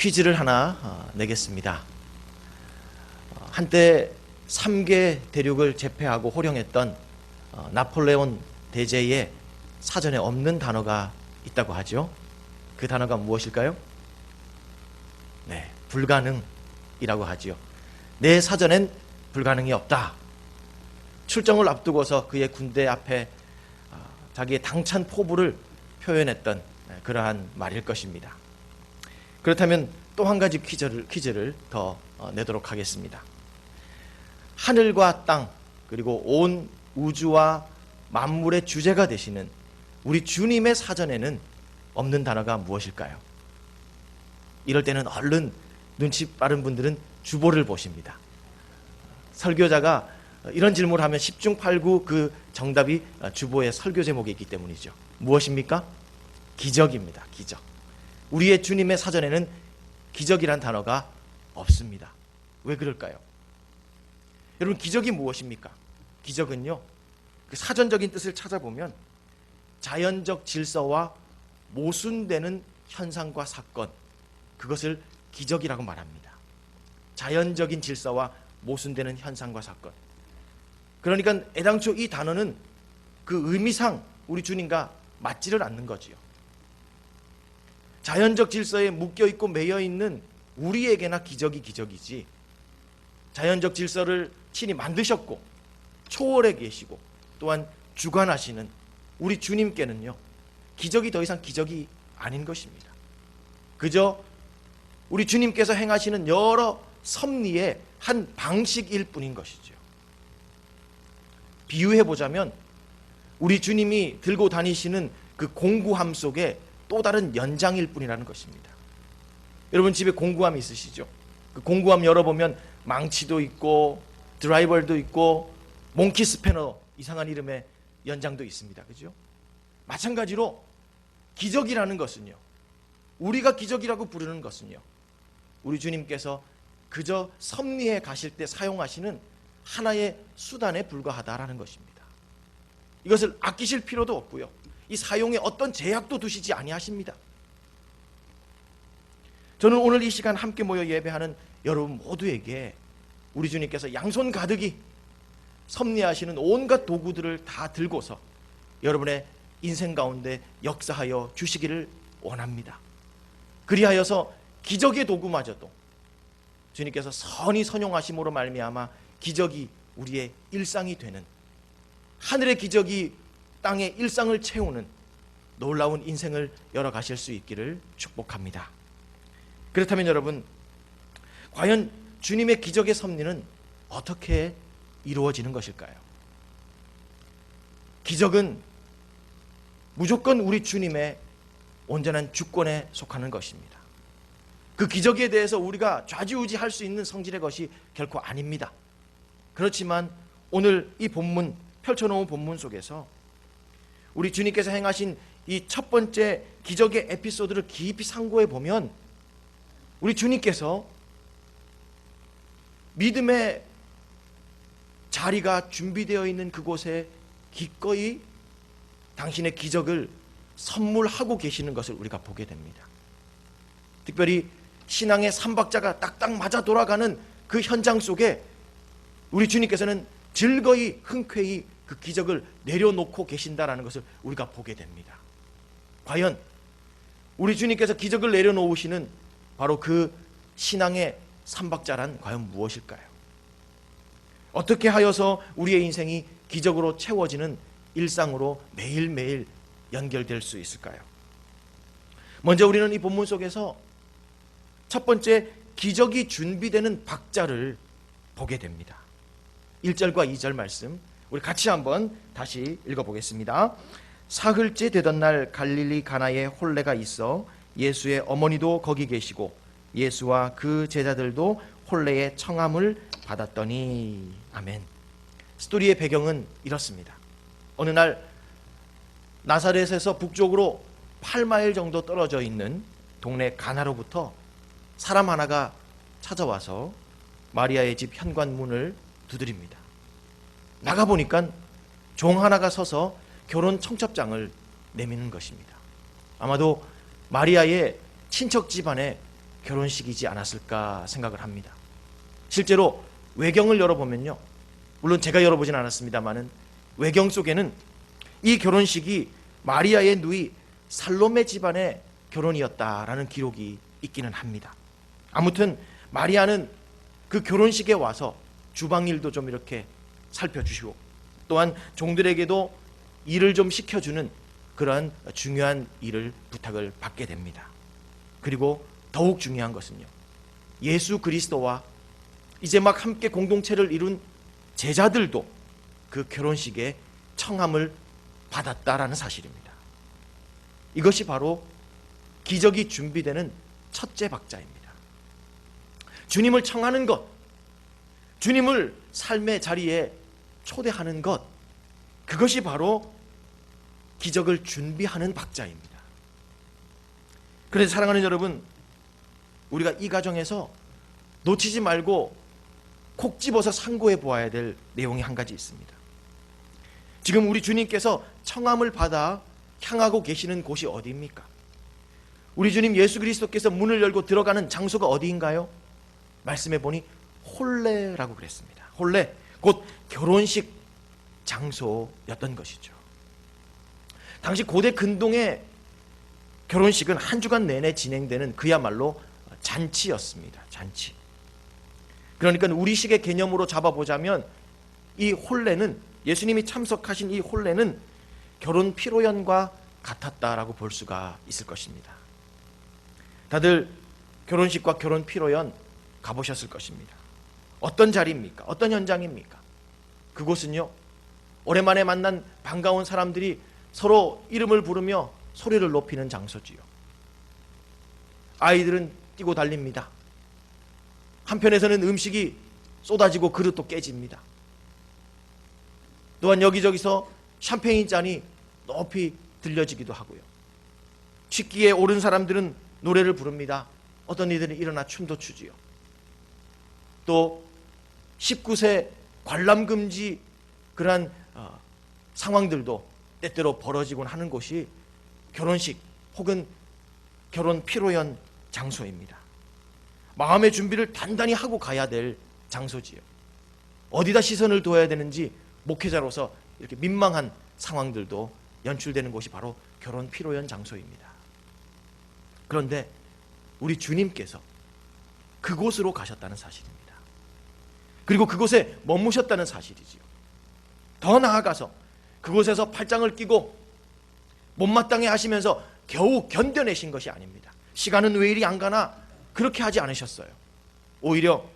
퀴즈를 하나 내겠습니다. 한때 3개 대륙을 제패하고 호령했던 나폴레온 대제의 사전에 없는 단어가 있다고 하죠. 그 단어가 무엇일까요? 네, 불가능이라고 하지요. 내 사전엔 불가능이 없다. 출정을 앞두고서 그의 군대 앞에 자기의 당찬 포부를 표현했던 그러한 말일 것입니다. 그렇다면 또 한 가지 퀴즈를 더 내도록 하겠습니다. 하늘과 땅 그리고 온 우주와 만물의 주제가 되시는 우리 주님의 사전에는 없는 단어가 무엇일까요? 이럴 때는 얼른 눈치 빠른 분들은 주보를 보십니다. 설교자가 이런 질문을 하면 10중 8구 그 정답이 주보의 설교 제목에 있기 때문이죠. 무엇입니까? 기적입니다. 기적. 우리의 주님의 사전에는 기적이란 단어가 없습니다. 왜 그럴까요? 여러분, 기적이 무엇입니까? 기적은요, 그 사전적인 뜻을 찾아보면 자연적 질서와 모순되는 현상과 사건, 그것을 기적이라고 말합니다. 자연적인 질서와 모순되는 현상과 사건. 그러니까 애당초 이 단어는 그 의미상 우리 주님과 맞지를 않는 거지요. 자연적 질서에 묶여있고 매여있는 우리에게나 기적이 기적이지, 자연적 질서를 친히 만드셨고 초월해 계시고 또한 주관하시는 우리 주님께는요, 기적이 더 이상 기적이 아닌 것입니다. 그저 우리 주님께서 행하시는 여러 섭리의 한 방식일 뿐인 것이죠. 비유해보자면 우리 주님이 들고 다니시는 그 공구함 속에 또 다른 연장일 뿐이라는 것입니다. 여러분, 집에 공구함 있으시죠? 그 공구함 열어보면 망치도 있고 드라이버도 있고 몽키 스패너, 이상한 이름의 연장도 있습니다. 그죠? 마찬가지로 기적이라는 것은요, 우리가 기적이라고 부르는 것은요, 우리 주님께서 그저 섭리해 가실 때 사용하시는 하나의 수단에 불과하다라는 것입니다. 이것을 아끼실 필요도 없고요, 이 사용에 어떤 제약도 두시지 아니하십니다. 저는 오늘 이 시간 함께 모여 예배하는 여러분 모두에게 우리 주님께서 양손 가득히 섭리하시는 온갖 도구들을 다 들고서 여러분의 인생 가운데 역사하여 주시기를 원합니다. 그리하여서 기적의 도구마저도 주님께서 선히 선용하심으로 말미암아 기적이 우리의 일상이 되는, 하늘의 기적이 땅의 일상을 채우는 놀라운 인생을 열어가실 수 있기를 축복합니다. 그렇다면 여러분, 과연 주님의 기적의 섭리는 어떻게 이루어지는 것일까요? 기적은 무조건 우리 주님의 온전한 주권에 속하는 것입니다. 그 기적에 대해서 우리가 좌지우지할 수 있는 성질의 것이 결코 아닙니다. 그렇지만 오늘 이 본문, 펼쳐놓은 본문 속에서 우리 주님께서 행하신 이 첫 번째 기적의 에피소드를 깊이 상고해 보면 우리 주님께서 믿음의 자리가 준비되어 있는 그곳에 기꺼이 당신의 기적을 선물하고 계시는 것을 우리가 보게 됩니다. 특별히 신앙의 삼박자가 딱딱 맞아 돌아가는 그 현장 속에 우리 주님께서는 즐거이 흔쾌히 그 기적을 내려놓고 계신다라는 것을 우리가 보게 됩니다. 과연 우리 주님께서 기적을 내려놓으시는 바로 그 신앙의 삼박자란 과연 무엇일까요? 어떻게 하여서 우리의 인생이 기적으로 채워지는 일상으로 매일매일 연결될 수 있을까요? 먼저 우리는 이 본문 속에서 첫 번째 기적이 준비되는 박자를 보게 됩니다. 1절과 2절 말씀 우리 같이 한번 다시 읽어보겠습니다. 사흘째 되던 날 갈릴리 가나에 혼례가 있어 예수의 어머니도 거기 계시고 예수와 그 제자들도 혼례의 청함을 받았더니. 아멘. 스토리의 배경은 이렇습니다. 어느 날 나사렛에서 북쪽으로 8마일 정도 떨어져 있는 동네 가나로부터 사람 하나가 찾아와서 마리아의 집 현관문을 두드립니다. 나가보니까 종 하나가 서서 결혼 청첩장을 내미는 것입니다. 아마도 마리아의 친척 집안에 결혼식이지 않았을까 생각을 합니다. 실제로 외경을 열어보면요, 물론 제가 열어보진 않았습니다만은 외경 속에는 이 결혼식이 마리아의 누이 살로메 집안의 결혼이었다라는 기록이 있기는 합니다. 아무튼 마리아는 그 결혼식에 와서 주방일도 좀 이렇게 살펴주시고 또한 종들에게도 일을 좀 시켜주는 그러한 중요한 일을 부탁을 받게 됩니다. 그리고 더욱 중요한 것은요, 예수 그리스도와 이제 막 함께 공동체를 이룬 제자들도 그 결혼식에 청함을 받았다라는 사실입니다. 이것이 바로 기적이 준비되는 첫째 박자입니다. 주님을 청하는 것, 주님을 삶의 자리에 초대하는 것, 그것이 바로 기적을 준비하는 박자입니다. 그래서 사랑하는 여러분, 우리가 이 과정에서 놓치지 말고 콕 집어서 상고해 보아야 될 내용이 한 가지 있습니다. 지금 우리 주님께서 청함을 받아 향하고 계시는 곳이 어디입니까? 우리 주님 예수 그리스도께서 문을 열고 들어가는 장소가 어디인가요? 말씀해 보니 홀레라고 그랬습니다. 홀레, 곧 결혼식 장소였던 것이죠. 당시 고대 근동의 결혼식은 한 주간 내내 진행되는 그야말로 잔치였습니다. 잔치. 그러니까 우리식의 개념으로 잡아보자면 이 홀레는, 예수님이 참석하신 이 홀레는 결혼 피로연과 같았다라고 볼 수가 있을 것입니다. 다들 결혼식과 결혼 피로연 가보셨을 것입니다. 어떤 자리입니까? 어떤 현장입니까? 그곳은요, 오랜만에 만난 반가운 사람들이 서로 이름을 부르며 소리를 높이는 장소지요. 아이들은 뛰고 달립니다. 한편에서는 음식이 쏟아지고 그릇도 깨집니다. 또한 여기저기서 샴페인 잔이 높이 들려지기도 하고요. 취기에 오른 사람들은 노래를 부릅니다. 어떤 이들은 일어나 춤도 추지요. 또 19세 관람금지 그러한 상황들도 때때로 벌어지곤 하는 곳이 결혼식 혹은 결혼 피로연 장소입니다. 마음의 준비를 단단히 하고 가야 될 장소지요. 어디다 시선을 둬야 되는지 목회자로서 이렇게 민망한 상황들도 연출되는 곳이 바로 결혼 피로연 장소입니다. 그런데 우리 주님께서 그곳으로 가셨다는 사실입니다. 그리고 그곳에 머무셨다는 사실이지요. 더 나아가서 그곳에서 팔짱을 끼고 못마땅해 하시면서 겨우 견뎌내신 것이 아닙니다. 시간은 왜 이리 안 가나 그렇게 하지 않으셨어요. 오히려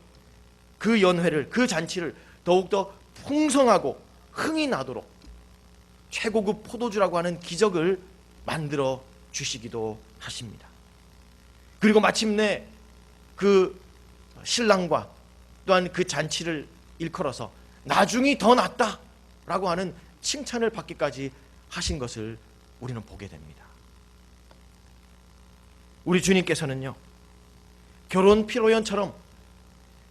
그 연회를, 그 잔치를 더욱더 풍성하고 흥이 나도록 최고급 포도주라고 하는 기적을 만들어 주시기도 하십니다. 그리고 마침내 그 신랑과 또한 그 잔치를 일컬어서 나중이 더 낫다라고 하는 칭찬을 받기까지 하신 것을 우리는 보게 됩니다. 우리 주님께서는요, 결혼 피로연처럼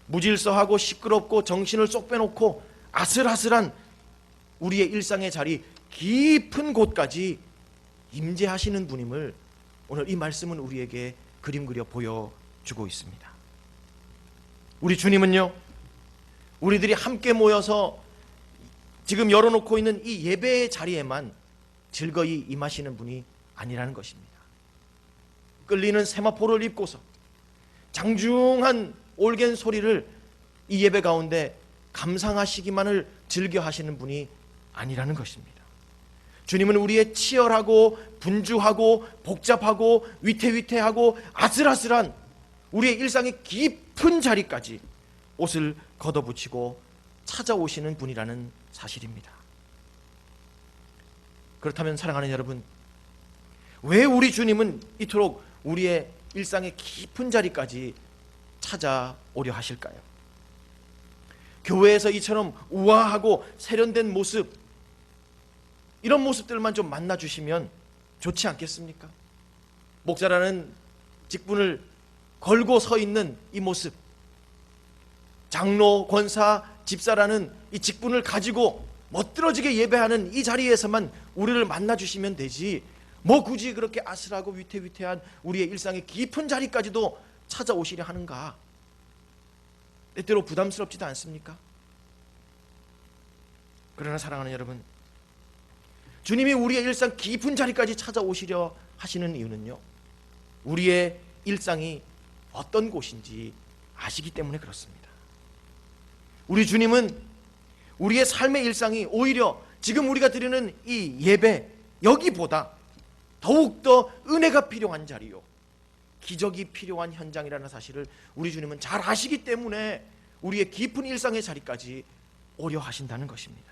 무질서하고 시끄럽고 정신을 쏙 빼놓고 아슬아슬한 우리의 일상의 자리 깊은 곳까지 임재하시는 분임을 오늘 이 말씀은 우리에게 그림 그려 보여주고 있습니다. 우리 주님은요, 우리들이 함께 모여서 지금 열어놓고 있는 이 예배의 자리에만 즐거이 임하시는 분이 아니라는 것입니다. 끌리는 세마포를 입고서 장중한 올겐 소리를 이 예배 가운데 감상하시기만을 즐겨 하시는 분이 아니라는 것입니다. 주님은 우리의 치열하고 분주하고 복잡하고 위태위태하고 아슬아슬한 우리의 일상의 깊은 자리까지 옷을 걷어붙이고 찾아오시는 분이라는 사실입니다. 그렇다면 사랑하는 여러분, 왜 우리 주님은 이토록 우리의 일상의 깊은 자리까지 찾아오려 하실까요? 교회에서 이처럼 우아하고 세련된 모습, 이런 모습들만 좀 만나주시면 좋지 않겠습니까? 목사라는 직분을 걸고 서 있는 이 모습, 장로, 권사, 집사라는 이 직분을 가지고 멋들어지게 예배하는 이 자리에서만 우리를 만나주시면 되지, 뭐 굳이 그렇게 아슬하고 위태위태한 우리의 일상의 깊은 자리까지도 찾아오시려 하는가? 때때로 부담스럽지도 않습니까? 그러나 사랑하는 여러분, 주님이 우리의 일상 깊은 자리까지 찾아오시려 하시는 이유는요, 우리의 일상이 어떤 곳인지 아시기 때문에 그렇습니다. 우리 주님은 우리의 삶의 일상이 오히려 지금 우리가 드리는 이 예배, 여기보다 더욱더 은혜가 필요한 자리요, 기적이 필요한 현장이라는 사실을 우리 주님은 잘 아시기 때문에 우리의 깊은 일상의 자리까지 오려 하신다는 것입니다.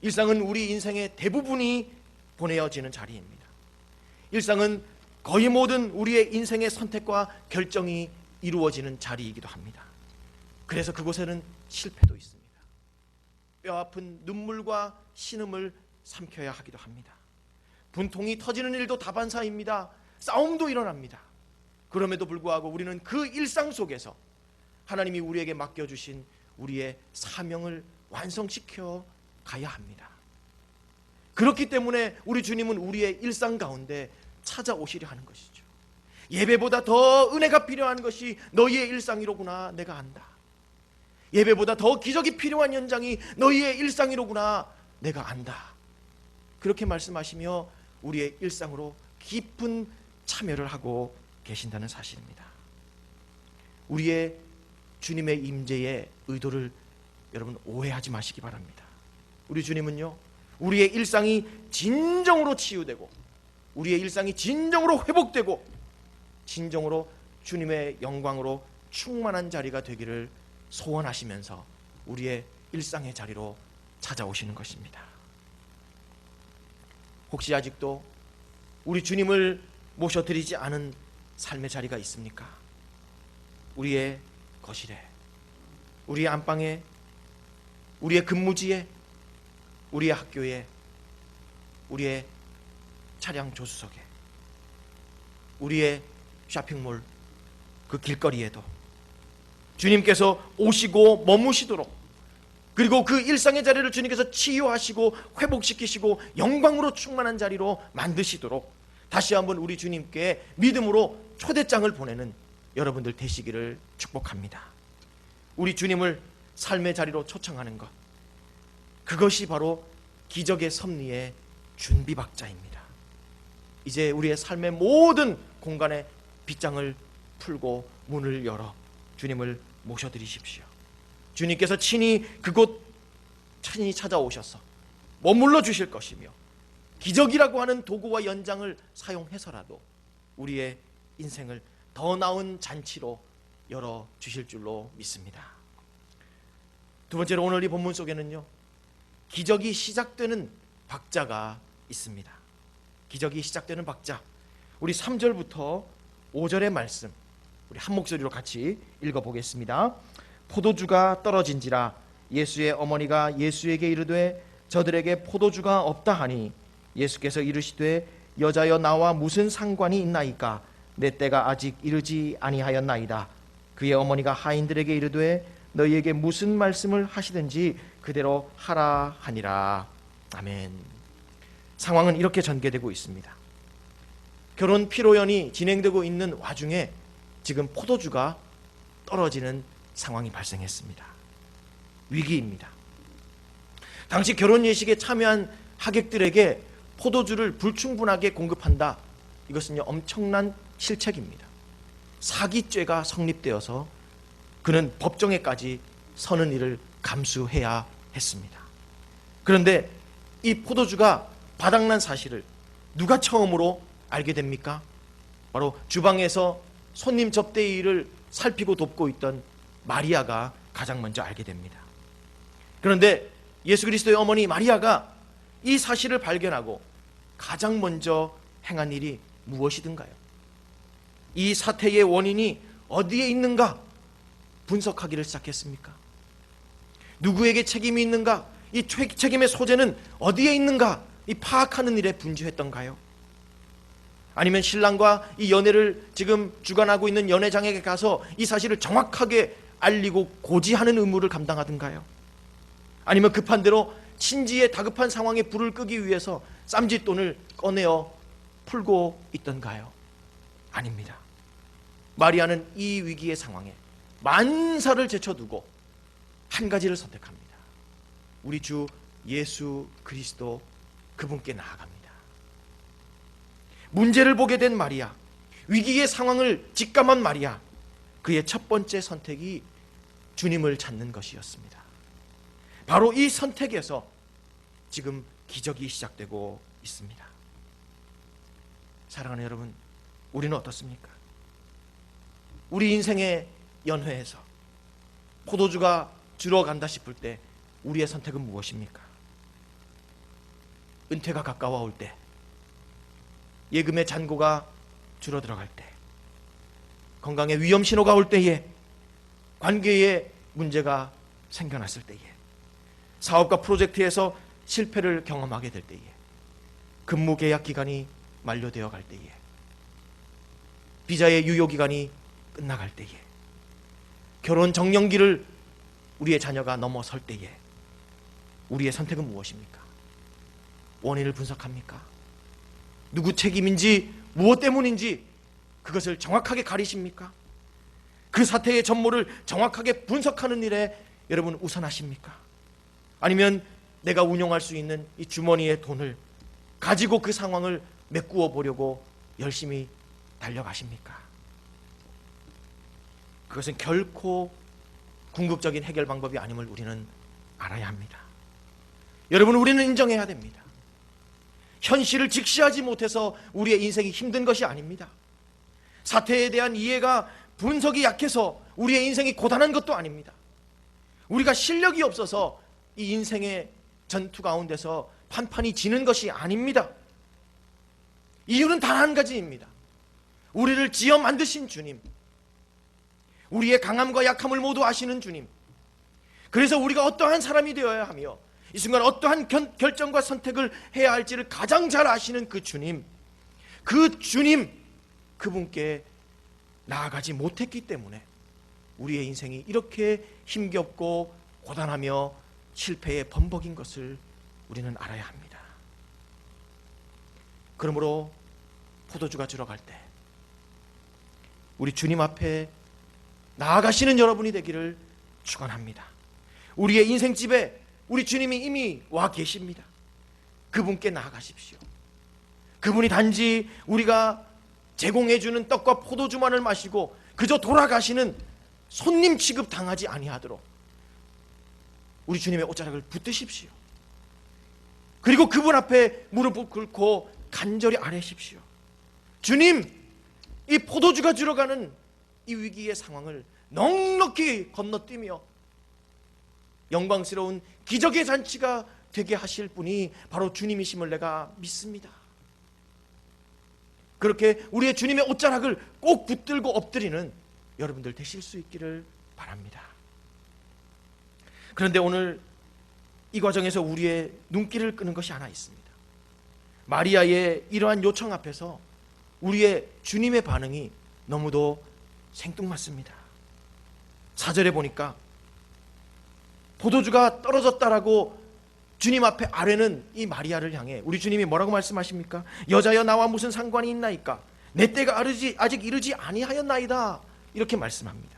일상은 우리 인생의 대부분이 보내어지는 자리입니다. 일상은 거의 모든 우리의 인생의 선택과 결정이 이루어지는 자리이기도 합니다. 그래서 그곳에는 실패도 있습니다. 뼈아픈 눈물과 신음을 삼켜야 하기도 합니다. 분통이 터지는 일도 다반사입니다. 싸움도 일어납니다. 그럼에도 불구하고 우리는 그 일상 속에서 하나님이 우리에게 맡겨주신 우리의 사명을 완성시켜 가야 합니다. 그렇기 때문에 우리 주님은 우리의 일상 가운데 찾아오시려 하는 것이죠. 예배보다 더 은혜가 필요한 것이 너희의 일상이로구나 내가 안다. 예배보다 더 기적이 필요한 현장이 너희의 일상이로구나 내가 안다. 그렇게 말씀하시며 우리의 일상으로 깊은 참여를 하고 계신다는 사실입니다. 우리의 주님의 임재의 의도를 여러분 오해하지 마시기 바랍니다. 우리 주님은요, 우리의 일상이 진정으로 치유되고 우리의 일상이 진정으로 회복되고 진정으로 주님의 영광으로 충만한 자리가 되기를 소원하시면서 우리의 일상의 자리로 찾아오시는 것입니다. 혹시 아직도 우리 주님을 모셔드리지 않은 삶의 자리가 있습니까? 우리의 거실에, 우리의 안방에, 우리의 근무지에, 우리의 학교에, 우리의 차량 조수석에, 우리의 쇼핑몰 그 길거리에도 주님께서 오시고 머무시도록, 그리고 그 일상의 자리를 주님께서 치유하시고 회복시키시고 영광으로 충만한 자리로 만드시도록 다시 한번 우리 주님께 믿음으로 초대장을 보내는 여러분들 되시기를 축복합니다. 우리 주님을 삶의 자리로 초청하는 것, 그것이 바로 기적의 섭리의 준비박자입니다. 이제 우리의 삶의 모든 공간에 빗장을 풀고 문을 열어 주님을 모셔드리십시오. 주님께서 친히 그곳 찾아오셔서 머물러 주실 것이며 기적이라고 하는 도구와 연장을 사용해서라도 우리의 인생을 더 나은 잔치로 열어주실 줄로 믿습니다. 두 번째로 오늘 이 본문 속에는요, 기적이 시작되는 박자가 있습니다. 기적이 시작되는 박자, 우리 3절부터 5절의 말씀 우리 한 목소리로 같이 읽어보겠습니다. 포도주가 떨어진지라 예수의 어머니가 예수에게 이르되 저들에게 포도주가 없다 하니 예수께서 이르시되 여자여 나와 무슨 상관이 있나이까 내 때가 아직 이르지 아니하였나이다. 그의 어머니가 하인들에게 이르되 너희에게 무슨 말씀을 하시든지 그대로 하라 하니라. 아멘. 상황은 이렇게 전개되고 있습니다. 결혼 피로연이 진행되고 있는 와중에 지금 포도주가 떨어지는 상황이 발생했습니다. 위기입니다. 당시 결혼 예식에 참여한 하객들에게 포도주를 불충분하게 공급한다, 이것은요 엄청난 실책입니다. 사기죄가 성립되어서 그는 법정에까지 서는 일을 감수해야 했습니다. 그런데 이 포도주가 바닥난 사실을 누가 처음으로 알게 됩니까? 바로 주방에서 손님 접대 일을 살피고 돕고 있던 마리아가 가장 먼저 알게 됩니다. 그런데 예수 그리스도의 어머니 마리아가 이 사실을 발견하고 가장 먼저 행한 일이 무엇이든가요? 이 사태의 원인이 어디에 있는가 분석하기를 시작했습니까? 누구에게 책임이 있는가? 이 책임의 소재는 어디에 있는가? 이 파악하는 일에 분주했던가요? 아니면 신랑과 이 연애를 지금 주관하고 있는 연회장에게 가서 이 사실을 정확하게 알리고 고지하는 의무를 감당하던가요? 아니면 급한 대로 친지의 다급한 상황에 불을 끄기 위해서 쌈짓돈을 꺼내어 풀고 있던가요? 아닙니다. 마리아는 이 위기의 상황에 만사를 제쳐두고 한 가지를 선택합니다. 우리 주 예수 그리스도, 그분께 나아갑니다. 문제를 보게 된 마리아, 위기의 상황을 직감한 마리아, 그의 첫 번째 선택이 주님을 찾는 것이었습니다. 바로 이 선택에서 지금 기적이 시작되고 있습니다. 사랑하는 여러분, 우리는 어떻습니까? 우리 인생의 연회에서 포도주가 줄어간다 싶을 때 우리의 선택은 무엇입니까? 은퇴가 가까워올 때, 예금의 잔고가 줄어들어갈 때, 건강의 위험 신호가 올 때에, 관계에 문제가 생겨났을 때에, 사업과 프로젝트에서 실패를 경험하게 될 때에, 근무 계약 기간이 만료되어 갈 때에, 비자의 유효 기간이 끝나갈 때에, 결혼 정년기를 우리의 자녀가 넘어설 때에 우리의 선택은 무엇입니까? 원인을 분석합니까? 누구 책임인지, 무엇 때문인지 그것을 정확하게 가리십니까? 그 사태의 전모를 정확하게 분석하는 일에 여러분 우선하십니까? 아니면 내가 운용할 수 있는 이 주머니의 돈을 가지고 그 상황을 메꾸어 보려고 열심히 달려가십니까? 그것은 결코 궁극적인 해결 방법이 아님을 우리는 알아야 합니다. 여러분, 우리는 인정해야 됩니다. 현실을 직시하지 못해서 우리의 인생이 힘든 것이 아닙니다. 사태에 대한 이해가, 분석이 약해서 우리의 인생이 고단한 것도 아닙니다. 우리가 실력이 없어서 이 인생의 전투 가운데서 판판이 지는 것이 아닙니다. 이유는 단 한 가지입니다. 우리를 지어 만드신 주님, 우리의 강함과 약함을 모두 아시는 주님, 그래서 우리가 어떠한 사람이 되어야 하며 이 순간 어떠한 결정과 선택을 해야 할지를 가장 잘 아시는 그 주님, 그분께 나아가지 못했기 때문에 우리의 인생이 이렇게 힘겹고 고단하며 실패의 범벅인 것을 우리는 알아야 합니다. 그러므로 포도주가 줄어갈 때 우리 주님 앞에 나아가시는 여러분이 되기를 축원합니다. 우리의 인생집에 우리 주님이 이미 와 계십니다. 그분께 나아가십시오. 그분이 단지 우리가 제공해주는 떡과 포도주만을 마시고 그저 돌아가시는 손님 취급 당하지 아니하도록 우리 주님의 옷자락을 붙드십시오. 그리고 그분 앞에 무릎을 꿇고 간절히 아뢰십시오. 주님, 이 포도주가 줄어가는 이 위기의 상황을 넉넉히 건너뛰며 영광스러운 기적의 잔치가 되게 하실 분이 바로 주님이심을 내가 믿습니다. 그렇게 우리의 주님의 옷자락을 꼭 붙들고 엎드리는 여러분들 되실 수 있기를 바랍니다. 그런데 오늘 이 과정에서 우리의 눈길을 끄는 것이 하나 있습니다. 마리아의 이러한 요청 앞에서 우리의 주님의 반응이 너무도 생뚱맞습니다. 4절에 보니까 포도주가 떨어졌다라고 주님 앞에 아뢰는 이 마리아를 향해 우리 주님이 뭐라고 말씀하십니까? 여자여, 나와 무슨 상관이 있나이까? 내 때가 아직 이르지 아니하였나이다. 이렇게 말씀합니다.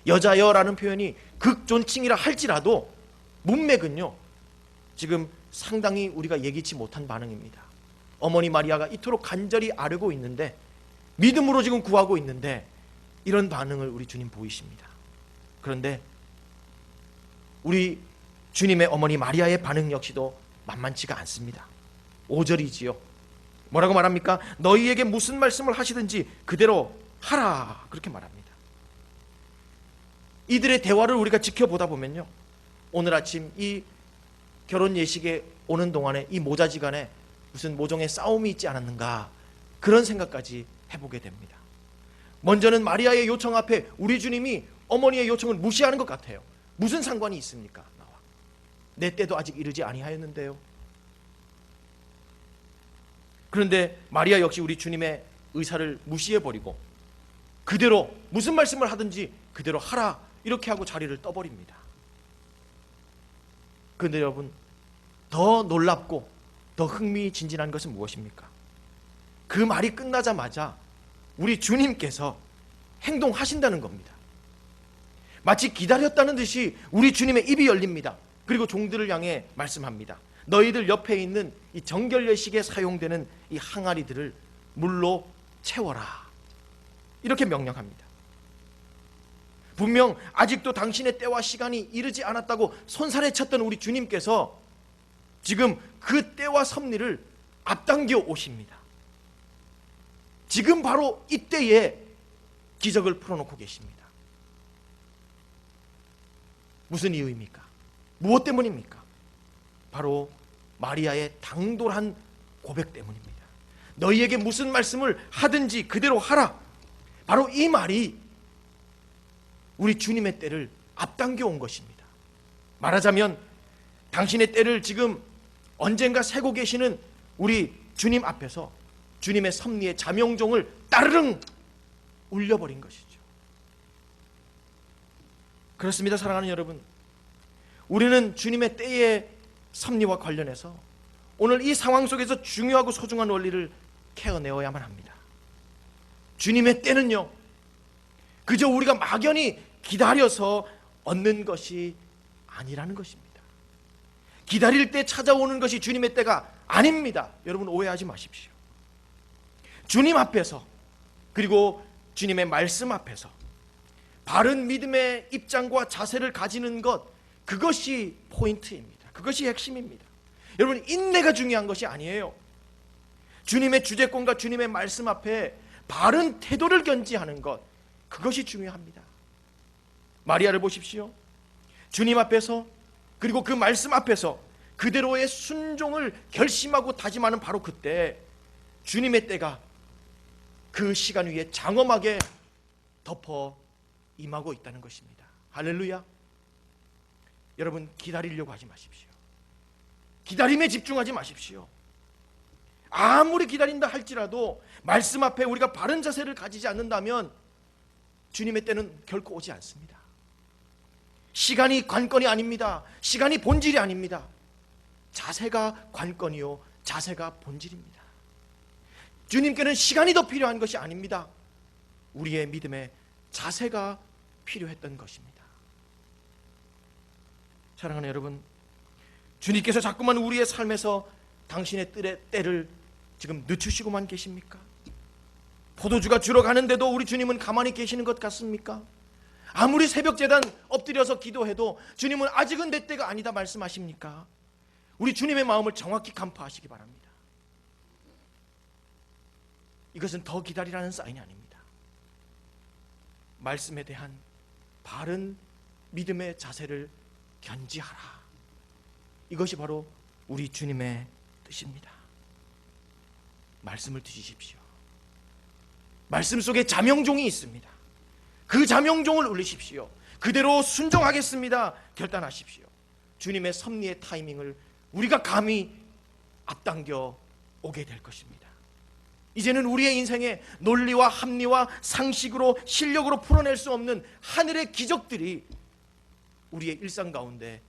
여자여라는 표현이 극존칭이라 할지라도 문맥은요, 지금 상당히 우리가 예기치 못한 반응입니다. 어머니 마리아가 이토록 간절히 아뢰고 있는데, 믿음으로 지금 구하고 있는데 이런 반응을 우리 주님 보이십니다. 그런데 우리 주님의 어머니 마리아의 반응 역시도 만만치가 않습니다. 5절이지요. 뭐라고 말합니까? 너희에게 무슨 말씀을 하시든지 그대로 하라. 그렇게 말합니다. 이들의 대화를 우리가 지켜보다 보면요, 오늘 아침 이 결혼 예식에 오는 동안에 이 모자지간에 무슨 모종의 싸움이 있지 않았는가, 그런 생각까지 해보게 됩니다. 먼저는 마리아의 요청 앞에 우리 주님이 어머니의 요청을 무시하는 것 같아요. 무슨 상관이 있습니까? 나와. 내 때도 아직 이르지 아니하였는데요. 그런데 마리아 역시 우리 주님의 의사를 무시해버리고 그대로 무슨 말씀을 하든지 그대로 하라, 이렇게 하고 자리를 떠버립니다. 그런데 여러분, 더 놀랍고 더 흥미진진한 것은 무엇입니까? 그 말이 끝나자마자 우리 주님께서 행동하신다는 겁니다. 마치 기다렸다는 듯이 우리 주님의 입이 열립니다. 그리고 종들을 향해 말씀합니다. 너희들 옆에 있는 이 정결례식에 사용되는 이 항아리들을 물로 채워라. 이렇게 명령합니다. 분명 아직도 당신의 때와 시간이 이르지 않았다고 손살에 쳤던 우리 주님께서 지금 그 때와 섭리를 앞당겨 오십니다. 지금 바로 이때에 기적을 풀어놓고 계십니다. 무슨 이유입니까? 무엇 때문입니까? 바로 마리아의 당돌한 고백 때문입니다. 너희에게 무슨 말씀을 하든지 그대로 하라. 바로 이 말이 우리 주님의 때를 앞당겨 온 것입니다. 말하자면 당신의 때를 지금 언젠가 세고 계시는 우리 주님 앞에서 주님의 섭리의 자명종을 따르릉 울려버린 것이죠. 그렇습니다. 사랑하는 여러분, 우리는 주님의 때의 섭리와 관련해서 오늘 이 상황 속에서 중요하고 소중한 원리를 캐어내어야만 합니다. 주님의 때는요, 그저 우리가 막연히 기다려서 얻는 것이 아니라는 것입니다. 기다릴 때 찾아오는 것이 주님의 때가 아닙니다. 여러분 오해하지 마십시오. 주님 앞에서, 그리고 주님의 말씀 앞에서 바른 믿음의 입장과 자세를 가지는 것, 그것이 포인트입니다. 그것이 핵심입니다. 여러분, 인내가 중요한 것이 아니에요. 주님의 주제권과 주님의 말씀 앞에 바른 태도를 견지하는 것, 그것이 중요합니다. 마리아를 보십시오. 주님 앞에서, 그리고 그 말씀 앞에서 그대로의 순종을 결심하고 다짐하는 바로 그때 주님의 때가 그 시간 위에 장엄하게 덮어 임하고 있다는 것입니다. 할렐루야. 여러분, 기다리려고 하지 마십시오. 기다림에 집중하지 마십시오. 아무리 기다린다 할지라도 말씀 앞에 우리가 바른 자세를 가지지 않는다면 주님의 때는 결코 오지 않습니다. 시간이 관건이 아닙니다. 시간이 본질이 아닙니다. 자세가 관건이요, 자세가 본질입니다. 주님께는 시간이 더 필요한 것이 아닙니다. 우리의 믿음의 자세가 필요했던 것입니다. 사랑하는 여러분, 주님께서 자꾸만 우리의 삶에서 당신의 때를 지금 늦추시고만 계십니까? 포도주가 줄어가는데도 우리 주님은 가만히 계시는 것 같습니까? 아무리 새벽제단 엎드려서 기도해도 주님은 아직은 내 때가 아니다 말씀하십니까? 우리 주님의 마음을 정확히 간파하시기 바랍니다. 이것은 더 기다리라는 사인이 아닙니다. 말씀에 대한 바른 믿음의 자세를 견지하라. 이것이 바로 우리 주님의 뜻입니다. 말씀을 드시십시오. 말씀 속에 자명종이 있습니다. 그 자명종을 울리십시오. 그대로 순종하겠습니다. 결단하십시오. 주님의 섭리의 타이밍을 우리가 감히 앞당겨 오게 될 것입니다. 이제는 우리의 인생에 논리와 합리와 상식으로 실력으로 풀어낼 수 없는 하늘의 기적들이 우리의 일상 가운데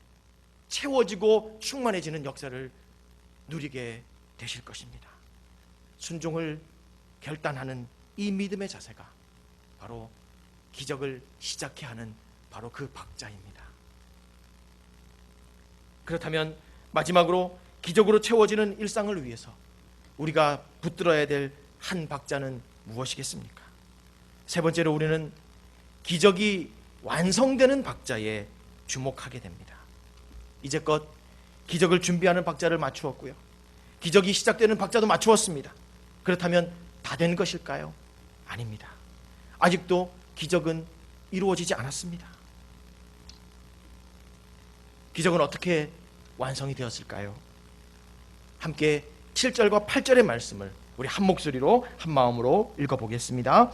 채워지고 충만해지는 역사를 누리게 되실 것입니다. 순종을 결단하는 이 믿음의 자세가 바로 기적을 시작케 하는 바로 그 박자입니다. 그렇다면 마지막으로 기적으로 채워지는 일상을 위해서 우리가 붙들어야 될 한 박자는 무엇이겠습니까? 세 번째로 우리는 기적이 완성되는 박자에 주목하게 됩니다. 이제껏 기적을 준비하는 박자를 맞추었고요, 기적이 시작되는 박자도 맞추었습니다. 그렇다면 다 된 것일까요? 아닙니다. 아직도 기적은 이루어지지 않았습니다. 기적은 어떻게 완성이 되었을까요? 함께 7절과 8절의 말씀을 우리 한 목소리로 한 마음으로 읽어보겠습니다.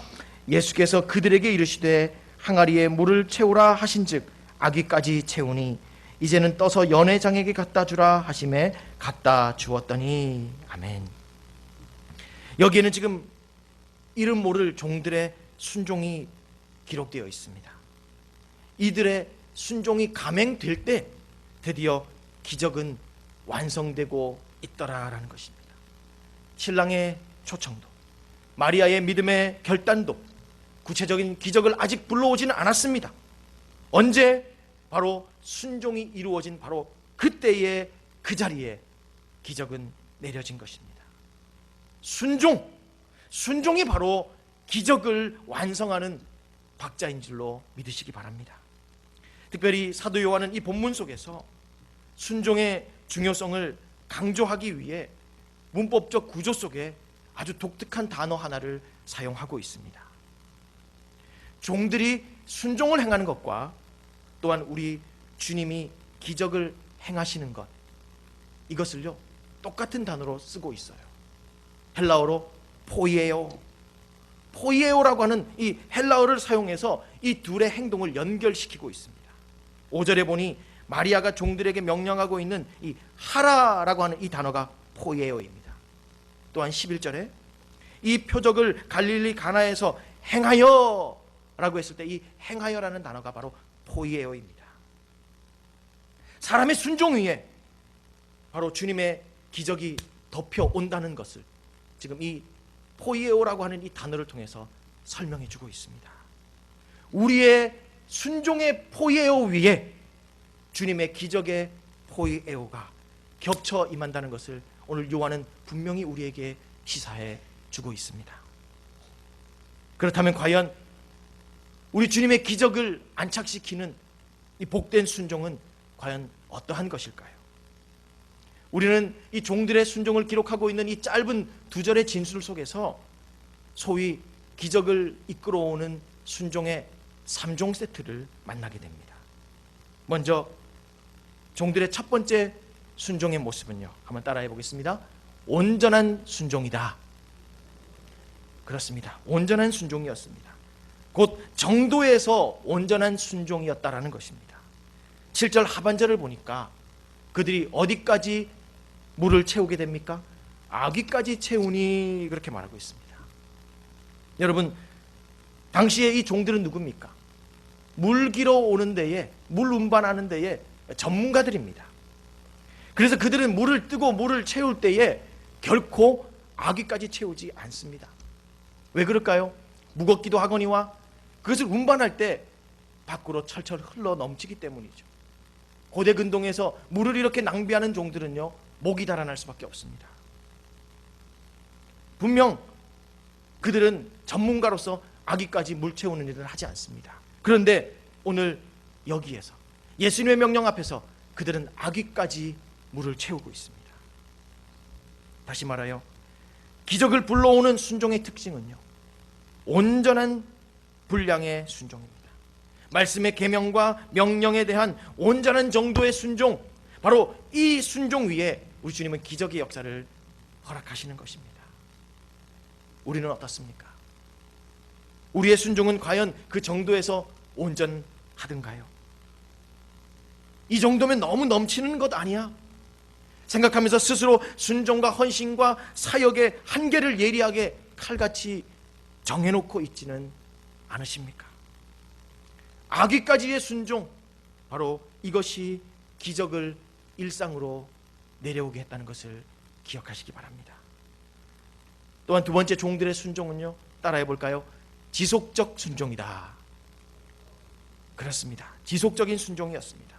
예수께서 그들에게 이르시되 항아리에 물을 채우라 하신즉 아귀까지 채우니 이제는 떠서 연회장에게 갖다 주라 하심에 갖다 주었더니. 아멘. 여기에는 지금 이름 모를 종들의 순종이 기록되어 있습니다. 이들의 순종이 감행될 때 드디어 기적은 완성되고 있더라라는 것입니다. 신랑의 초청도, 마리아의 믿음의 결단도, 구체적인 기적을 아직 불러오지는 않았습니다. 언제? 바로 순종이 이루어진 바로 그때의 그 자리에 기적은 내려진 것입니다. 순종이 바로 기적을 완성하는 박자인 줄로 믿으시기 바랍니다. 특별히 사도 요한은 이 본문 속에서 순종의 중요성을 강조하기 위해 문법적 구조 속에 아주 독특한 단어 하나를 사용하고 있습니다. 종들이 순종을 행하는 것과 또한 우리 주님이 기적을 행하시는 것, 이것을요 똑같은 단어로 쓰고 있어요. 헬라어로 포이에오라고 하는 이 헬라어를 사용해서 이 둘의 행동을 연결시키고 있습니다. 5절에 보니 마리아가 종들에게 명령하고 있는 이 하라라고 하는 이 단어가 포이에오입니다. 또한 11절에 이 표적을 갈릴리 가나에서 행하여 라고 했을 때 이 행하여라는 단어가 바로 포이에오입니다. 사람의 순종 위에 바로 주님의 기적이 덮여온다는 것을 지금 이 포이에오라고 하는 이 단어를 통해서 설명해 주고 있습니다. 우리의 순종의 포이에오 위에 주님의 기적의 포이에오가 겹쳐 임한다는 것을 오늘 요한은 분명히 우리에게 시사해 주고 있습니다. 그렇다면 과연 우리 주님의 기적을 안착시키는 이 복된 순종은 과연 어떠한 것일까요? 우리는 이 종들의 순종을 기록하고 있는 이 짧은 2절의 진술 속에서 소위 기적을 이끌어오는 순종의 3종 세트를 만나게 됩니다. 먼저 종들의 첫 번째 순종의 모습은요, 한번 따라해 보겠습니다. 온전한 순종이다. 그렇습니다. 온전한 순종이었습니다. 곧 정도에서 온전한 순종이었다라는 것입니다. 7절 하반절을 보니까 그들이 어디까지 물을 채우게 됩니까? 아귀까지 채우니 그렇게 말하고 있습니다. 여러분, 당시에 이 종들은 누굽니까? 물 길어 오는 데에, 물 운반하는 데에 전문가들입니다. 그래서 그들은 물을 뜨고 물을 채울 때에 결코 아귀까지 채우지 않습니다. 왜 그럴까요? 무겁기도 하거니와 그것을 운반할 때 밖으로 철철 흘러 넘치기 때문이죠. 고대 근동에서 물을 이렇게 낭비하는 종들은요, 목이 달아날 수밖에 없습니다. 분명 그들은 전문가로서 아기까지 물 채우는 일을 하지 않습니다. 그런데 오늘 여기에서 예수님의 명령 앞에서 그들은 아기까지 물을 채우고 있습니다. 다시 말하여 기적을 불러오는 순종의 특징은요, 온전한 분량의 순종입니다. 말씀의 계명과 명령에 대한 온전한 정도의 순종, 바로 이 순종 위에 우리 주님은 기적의 역사를 허락하시는 것입니다. 우리는 어떻습니까? 우리의 순종은 과연 그 정도에서 온전하든가요? 이 정도면 너무 넘치는 것 아니야? 생각하면서 스스로 순종과 헌신과 사역의 한계를 예리하게 칼같이 정해놓고 있지는 않으십니까? 아기까지의 순종, 바로 이것이 기적을 일상으로 내려오게 했다는 것을 기억하시기 바랍니다. 또한 두 번째 종들의 순종은요, 따라해 볼까요? 지속적 순종이다. 그렇습니다. 지속적인 순종이었습니다.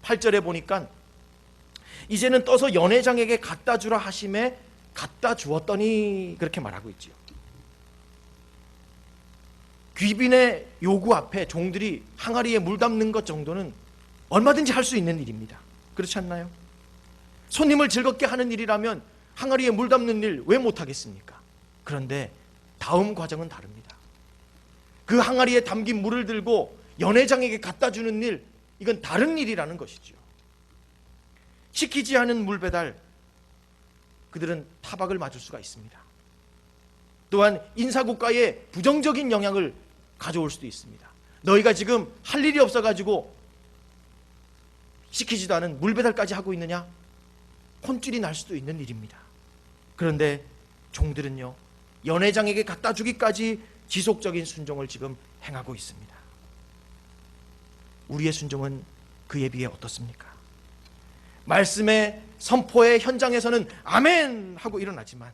8절에 보니까 이제는 떠서 연회장에게 갖다 주라 하심에 갖다 주었더니 그렇게 말하고 있지요. 귀빈의 요구 앞에 종들이 항아리에 물 담는 것 정도는 얼마든지 할 수 있는 일입니다. 그렇지 않나요? 손님을 즐겁게 하는 일이라면 항아리에 물 담는 일 왜 못하겠습니까? 그런데 다음 과정은 다릅니다. 그 항아리에 담긴 물을 들고 연회장에게 갖다 주는 일, 이건 다른 일이라는 것이죠. 시키지 않은 물 배달, 그들은 타박을 맞을 수가 있습니다. 또한 인사고과에 부정적인 영향을 가져올 수도 있습니다. 너희가 지금 할 일이 없어가지고 시키지도 않은 물 배달까지 하고 있느냐? 혼쭐이 날 수도 있는 일입니다. 그런데 종들은요, 연회장에게 갖다 주기까지 지속적인 순종을 지금 행하고 있습니다. 우리의 순종은 그에 비해 어떻습니까? 말씀의 선포의 현장에서는 아멘 하고 일어나지만,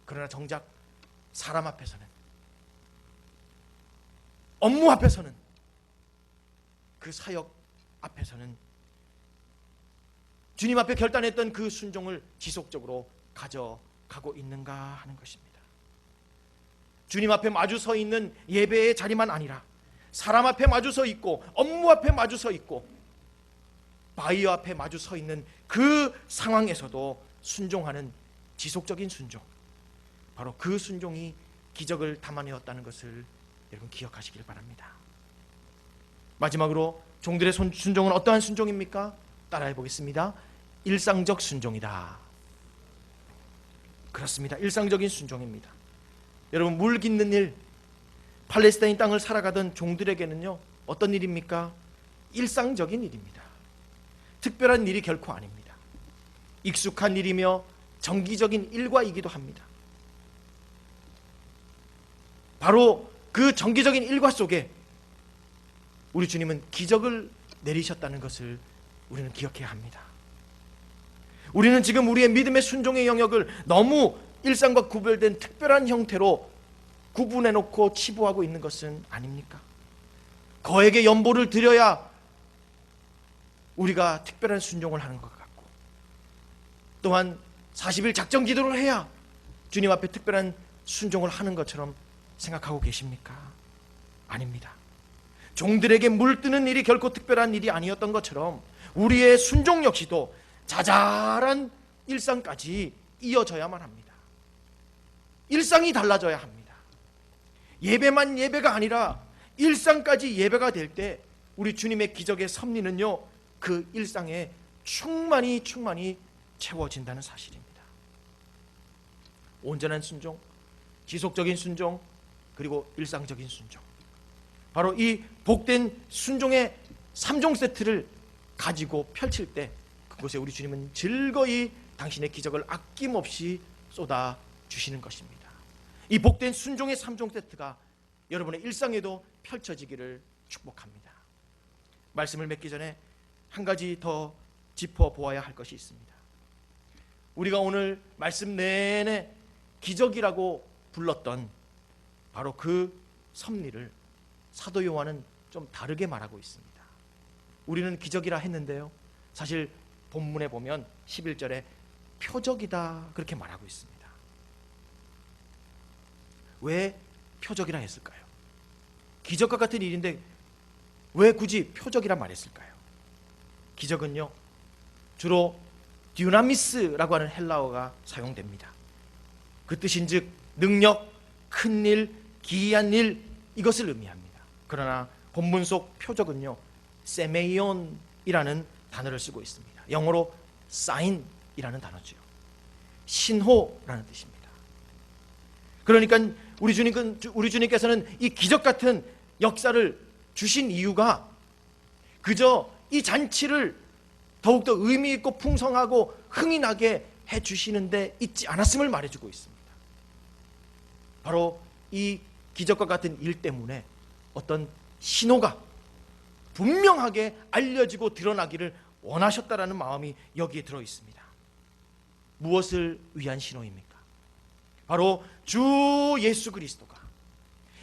그러나 정작 사람 앞에서는 업무 앞에서는, 그 사역 앞에서는 주님 앞에 결단했던 그 순종을 지속적으로 가져가고 있는가 하는 것입니다. 주님 앞에 마주 서 있는 예배의 자리만 아니라 사람 앞에 마주 서 있고 업무 앞에 마주 서 있고 바이어 앞에 마주 서 있는 그 상황에서도 순종하는 지속적인 순종, 바로 그 순종이 기적을 담아내었다는 것을 여러분 기억하시길 바랍니다. 마지막으로 종들의 순종은 어떠한 순종입니까? 따라해 보겠습니다. 일상적 순종이다. 그렇습니다. 일상적인 순종입니다. 여러분, 물 깃는 일, 팔레스타인 땅을 살아가던 종들에게는요, 어떤 일입니까? 일상적인 일입니다. 특별한 일이 결코 아닙니다. 익숙한 일이며 정기적인 일과이기도 합니다. 바로 그 정기적인 일과 속에 우리 주님은 기적을 내리셨다는 것을 우리는 기억해야 합니다. 우리는 지금 우리의 믿음의 순종의 영역을 너무 일상과 구별된 특별한 형태로 구분해놓고 치부하고 있는 것은 아닙니까? 거에게 연보를 드려야 우리가 특별한 순종을 하는 것 같고, 또한 40일 작정 기도를 해야 주님 앞에 특별한 순종을 하는 것처럼 생각하고 계십니까? 아닙니다. 종들에게 물뜨는 일이 결코 특별한 일이 아니었던 것처럼 우리의 순종 역시도 자잘한 일상까지 이어져야만 합니다. 일상이 달라져야 합니다. 예배만 예배가 아니라 일상까지 예배가 될 때 우리 주님의 기적의 섭리는요, 그 일상에 충만히 채워진다는 사실입니다. 온전한 순종, 지속적인 순종, 그리고 일상적인 순종, 바로 이 복된 순종의 3종 세트를 가지고 펼칠 때 그곳에 우리 주님은 즐거이 당신의 기적을 아낌없이 쏟아 주시는 것입니다. 이 복된 순종의 3종 세트가 여러분의 일상에도 펼쳐지기를 축복합니다. 말씀을 맺기 전에 한 가지 더 짚어보아야 할 것이 있습니다. 우리가 오늘 말씀 내내 기적이라고 불렀던 바로 그 섭리를 사도 요한은 좀 다르게 말하고 있습니다. 우리는 기적이라 했는데요, 사실 본문에 보면 11절에 표적이다 그렇게 말하고 있습니다. 왜 표적이라 했을까요? 기적과 같은 일인데 왜 굳이 표적이라 말했을까요? 기적은요, 주로 듀나미스라고 하는 헬라어가 사용됩니다. 그 뜻인즉 능력, 큰일, 기이한 일, 이것을 의미합니다. 그러나 본문 속 표적은요, 세메이온이라는 단어를 쓰고 있습니다. 영어로 sign이라는 단어죠. 신호라는 뜻입니다. 그러니까 우리 주님께서는 이 기적 같은 역사를 주신 이유가 그저 이 잔치를 더욱더 의미 있고 풍성하고 흥이 나게 해주시는데 있지 않았음을 말해주고 있습니다. 바로 이 기적과 같은 일 때문에 어떤 신호가 분명하게 알려지고 드러나기를 원하셨다라는 마음이 여기에 들어 있습니다. 무엇을 위한 신호입니까? 바로 주 예수 그리스도가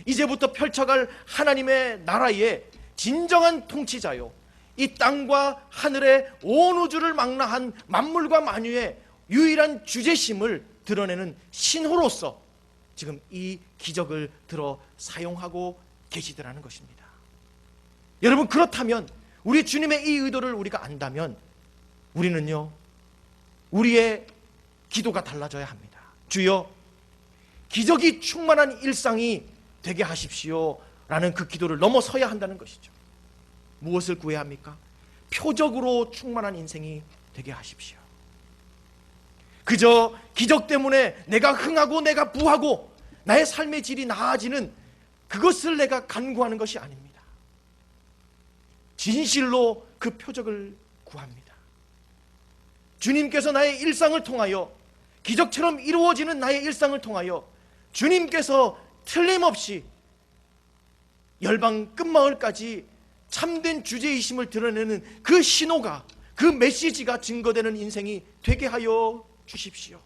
이제부터 펼쳐갈 하나님의 나라의 진정한 통치자요, 이 땅과 하늘의 온 우주를 망라한 만물과 만유의 유일한 주제심을 드러내는 신호로서 지금 이 기적을 들어 사용하고 계시더라는 것입니다. 여러분, 그렇다면 우리 주님의 이 의도를 우리가 안다면 우리는요, 우리의 기도가 달라져야 합니다. 주여, 기적이 충만한 일상이 되게 하십시오 라는 그 기도를 넘어서야 한다는 것이죠. 무엇을 구해야 합니까? 표적으로 충만한 인생이 되게 하십시오. 그저 기적 때문에 내가 흥하고 내가 부하고 나의 삶의 질이 나아지는 그것을 내가 간구하는 것이 아닙니다. 진실로 그 표적을 구합니다. 주님께서 나의 일상을 통하여, 기적처럼 이루어지는 나의 일상을 통하여 주님께서 틀림없이 열방 끝마을까지 참된 주제이심을 드러내는 그 신호가, 그 메시지가 증거되는 인생이 되게 하여 주십시오.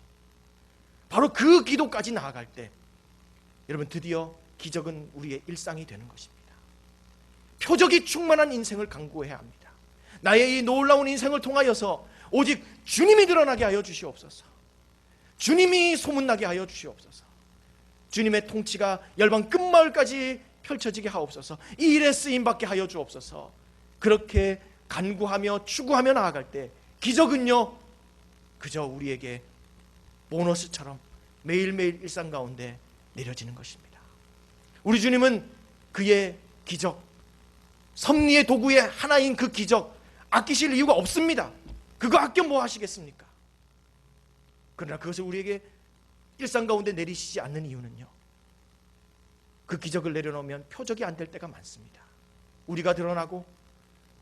바로 그 기도까지 나아갈 때 여러분, 드디어 기적은 우리의 일상이 되는 것입니다. 표적이 충만한 인생을 간구해야 합니다. 나의 이 놀라운 인생을 통하여서 오직 주님이 드러나게 하여 주시옵소서. 주님이 소문나게 하여 주시옵소서. 주님의 통치가 열방 끝마을까지 펼쳐지게 하옵소서. 이 일에 쓰임받게 하여 주옵소서. 그렇게 간구하며 추구하며 나아갈 때 기적은요, 그저 우리에게 보너스처럼 매일매일 일상 가운데 내려지는 것입니다. 우리 주님은 그의 기적, 섭리의 도구의 하나인 그 기적 아끼실 이유가 없습니다. 그거 아껴 뭐 하시겠습니까? 그러나 그것을 우리에게 일상 가운데 내리시지 않는 이유는요, 그 기적을 내려놓으면 표적이 안 될 때가 많습니다. 우리가 드러나고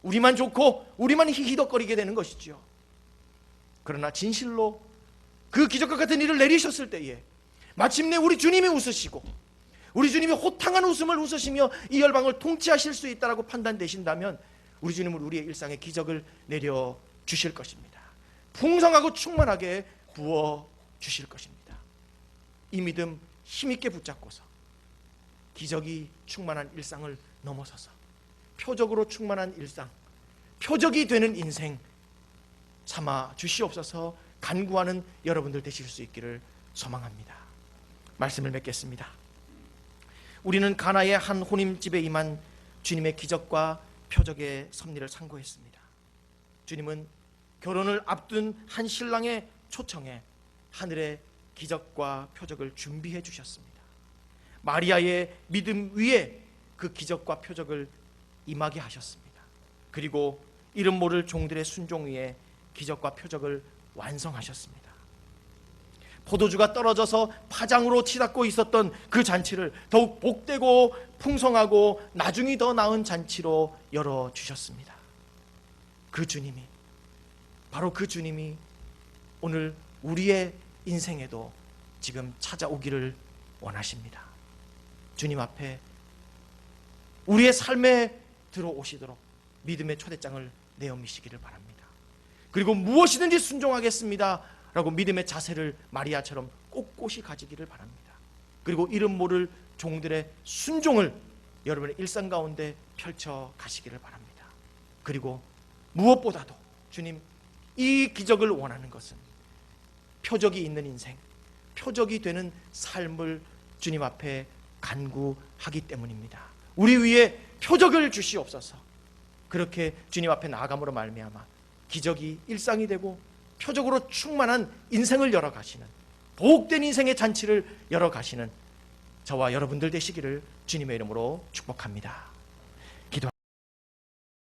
우리만 좋고 우리만 히히덕거리게 되는 것이지요. 그러나 진실로 그 기적과 같은 일을 내리셨을 때에 마침내 우리 주님이 웃으시고 우리 주님이 호탕한 웃음을 웃으시며 이 열방을 통치하실 수 있다라고 판단되신다면 우리 주님은 우리의 일상에 기적을 내려 주실 것입니다. 풍성하고 충만하게 부어 주실 것입니다. 이 믿음 힘있게 붙잡고서 기적이 충만한 일상을 넘어서서 표적으로 충만한 일상, 표적이 되는 인생 삼아 주시옵소서. 간구하는 여러분들 되실 수 있기를 소망합니다. 말씀을 맺겠습니다. 우리는 가나의 한 혼인집에 임한 주님의 기적과 표적의 섭리를 상고했습니다. 주님은 결혼을 앞둔 한 신랑의 초청에 하늘의 기적과 표적을 준비해 주셨습니다. 마리아의 믿음 위에 그 기적과 표적을 임하게 하셨습니다. 그리고 이름 모를 종들의 순종 위에 기적과 표적을 완성하셨습니다. 포도주가 떨어져서 파장으로 치닫고 있었던 그 잔치를 더욱 복되고 풍성하고 나중이 더 나은 잔치로 열어주셨습니다. 그 주님이, 바로 그 주님이 오늘 우리의 인생에도 지금 찾아오기를 원하십니다. 주님 앞에 우리의 삶에 들어오시도록 믿음의 초대장을 내어미시기를 바랍니다. 그리고 무엇이든지 순종하겠습니다 라고 믿음의 자세를 마리아처럼 꼿꼿이 가지기를 바랍니다. 그리고 이름 모를 종들의 순종을 여러분의 일상 가운데 펼쳐 가시기를 바랍니다. 그리고 무엇보다도 주님, 이 기적을 원하는 것은 표적이 있는 인생, 표적이 되는 삶을 주님 앞에 간구하기 때문입니다. 우리 위에 표적을 주시옵소서. 그렇게 주님 앞에 나아감으로 말미암아 기적이 일상이 되고 표적으로 충만한 인생을 열어가시는, 복된 인생의 잔치를 열어가시는 저와 여러분들 되시기를 주님의 이름으로 축복합니다.